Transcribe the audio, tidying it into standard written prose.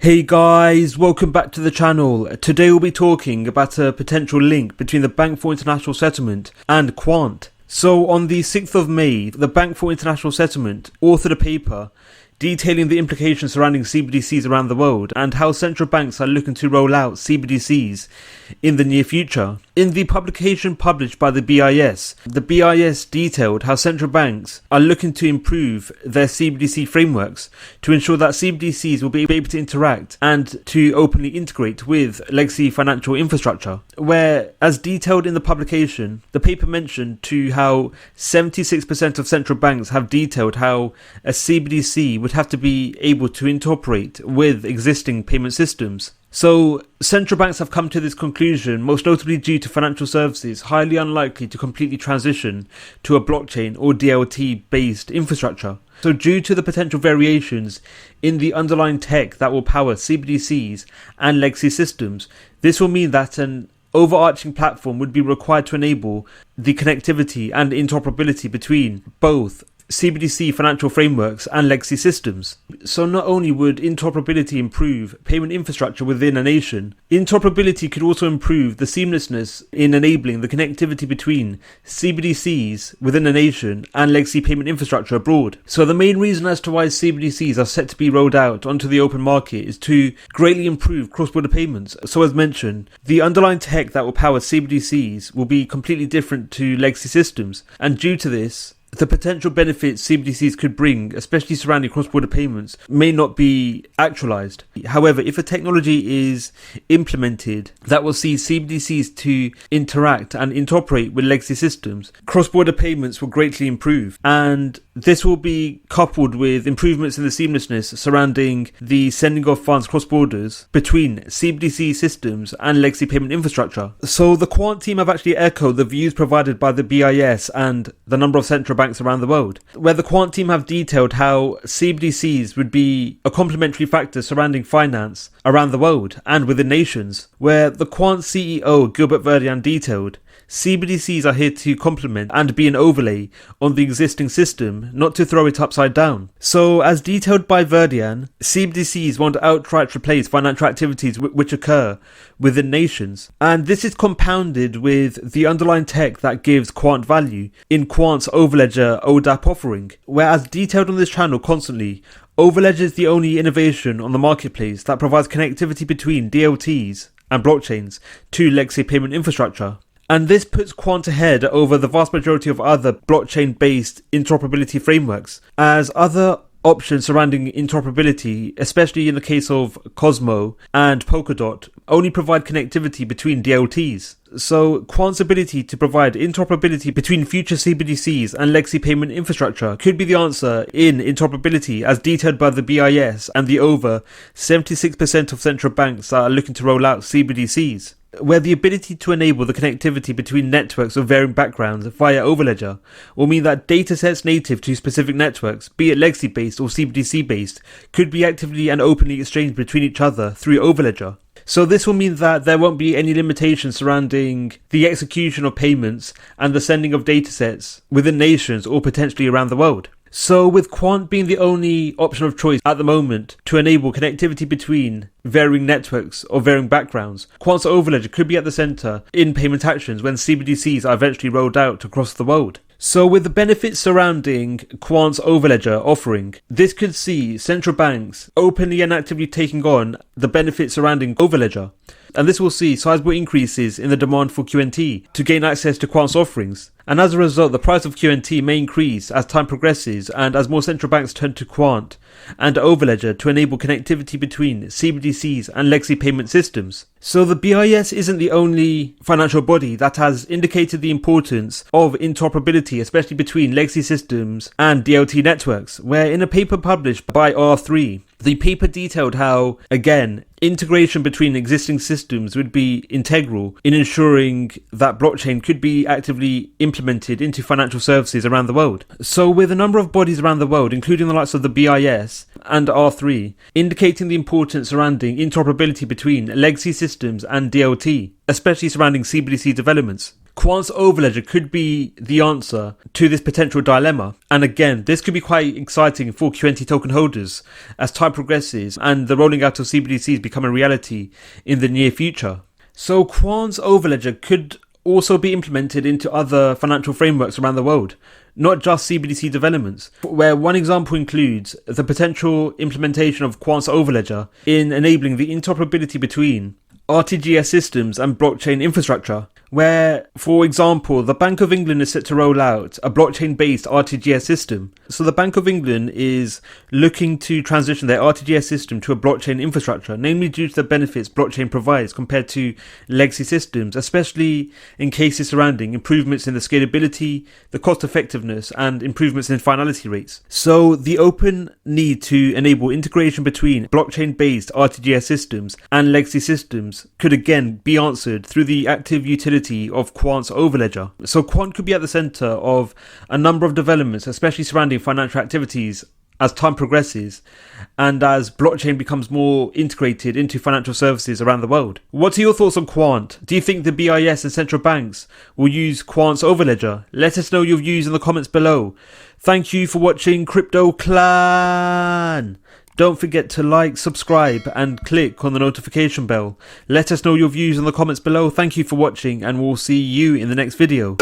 Hey guys, welcome back to the channel. Today we'll be talking about a potential link between the Bank for International Settlement and Quant. So on the 6th of May, the Bank for International Settlement authored a paper detailing the implications surrounding CBDCs around the world and how central banks are looking to roll out CBDCs in the near future. In the publication published by the BIS detailed how central banks are looking to improve their CBDC frameworks to ensure that CBDCs will be able to interact and to openly integrate with legacy financial infrastructure. Where, as detailed in the publication, the paper mentioned to how 76% of central banks have detailed how a CBDC would have to be able to interoperate with existing payment systems. So, central banks have come to this conclusion, most notably due to financial services highly unlikely to completely transition to a blockchain or DLT-based infrastructure. So, due to the potential variations in the underlying tech that will power CBDCs and legacy systems, this will mean that an overarching platform would be required to enable the connectivity and interoperability between both CBDC financial frameworks and legacy systems. So not only would interoperability improve payment infrastructure within a nation, interoperability could also improve the seamlessness in enabling the connectivity between CBDCs within a nation and legacy payment infrastructure abroad. So the main reason as to why CBDCs are set to be rolled out onto the open market is to greatly improve cross-border payments. So as mentioned, the underlying tech that will power CBDCs will be completely different to legacy systems, and due to this, the potential benefits CBDCs could bring, especially surrounding cross-border payments, may not be actualized. However, if a technology is implemented that will see CBDCs to interact and interoperate with legacy systems, cross-border payments will greatly improve. And this will be coupled with improvements in the seamlessness surrounding the sending of funds cross borders between CBDC systems and legacy payment infrastructure. So the Quant team have actually echoed the views provided by the BIS and the number of central banks around the world, where the Quant team have detailed how CBDCs would be a complementary factor surrounding finance around the world and within nations, where the Quant CEO Gilbert Verdian detailed CBDCs are here to complement and be an overlay on the existing system, not to throw it upside down. So, as detailed by Verdian, CBDCs won't outright replace financial activities which occur within nations. And this is compounded with the underlying tech that gives Quant value in Quant's overledger ODAP offering, where as detailed on this channel constantly, overledger is the only innovation on the marketplace that provides connectivity between DLTs and blockchains to legacy payment infrastructure. And this puts Quant ahead over the vast majority of other blockchain-based interoperability frameworks, as other options surrounding interoperability, especially in the case of Cosmo and Polkadot, only provide connectivity between DLTs. So Quant's ability to provide interoperability between future CBDCs and legacy payment infrastructure could be the answer in interoperability, as detailed by the BIS and the over 76% of central banks that are looking to roll out CBDCs, where the ability to enable the connectivity between networks of varying backgrounds via overledger will mean that datasets native to specific networks, be it legacy-based or CBDC-based, could be actively and openly exchanged between each other through overledger. So this will mean that there won't be any limitations surrounding the execution of payments and the sending of datasets within nations or potentially around the world. So with Quant being the only option of choice at the moment to enable connectivity between varying networks of varying backgrounds, Quant's overledger could be at the center in payment actions when CBDCs are eventually rolled out across the world. So with the benefits surrounding Quant's overledger offering, this could see central banks openly and actively taking on the benefits surrounding overledger. And this will see sizable increases in the demand for QNT to gain access to Quant's offerings. And as a result, the price of QNT may increase as time progresses and as more central banks turn to Quant and overledger to enable connectivity between CBDCs and legacy payment systems. So the BIS isn't the only financial body that has indicated the importance of interoperability, especially between legacy systems and DLT networks, where in a paper published by R3, the paper detailed how, again, integration between existing systems would be integral in ensuring that blockchain could be actively implemented into financial services around the world. So with a number of bodies around the world, including the likes of the BIS and R3, indicating the importance surrounding interoperability between legacy systems and DLT, especially surrounding CBDC developments, Quant's overledger could be the answer to this potential dilemma. And again, this could be quite exciting for QNT token holders as time progresses and the rolling out of CBDCs become a reality in the near future. So Quant's overledger could also be implemented into other financial frameworks around the world, not just CBDC developments, where one example includes the potential implementation of Quant's overledger in enabling the interoperability between RTGS systems and blockchain infrastructure, where, for example, the Bank of England is set to roll out a blockchain-based RTGS system. So the Bank of England is looking to transition their RTGS system to a blockchain infrastructure, namely due to the benefits blockchain provides compared to legacy systems, especially in cases surrounding improvements in the scalability, the cost effectiveness, and improvements in finality rates. So the open need to enable integration between blockchain-based RTGS systems and legacy systems could again be answered through the active utility of Quant's overledger. So Quant could be at the center of a number of developments, especially surrounding financial activities as time progresses and as blockchain becomes more integrated into financial services around the world. What are your thoughts on Quant? Do you think the BIS and central banks will use Quant's overledger? Let us know your views in the comments below. Thank you for watching Crypto Clan. Don't forget to like, subscribe and click on the notification bell. Let us know your views in the comments below. Thank you for watching and we'll see you in the next video.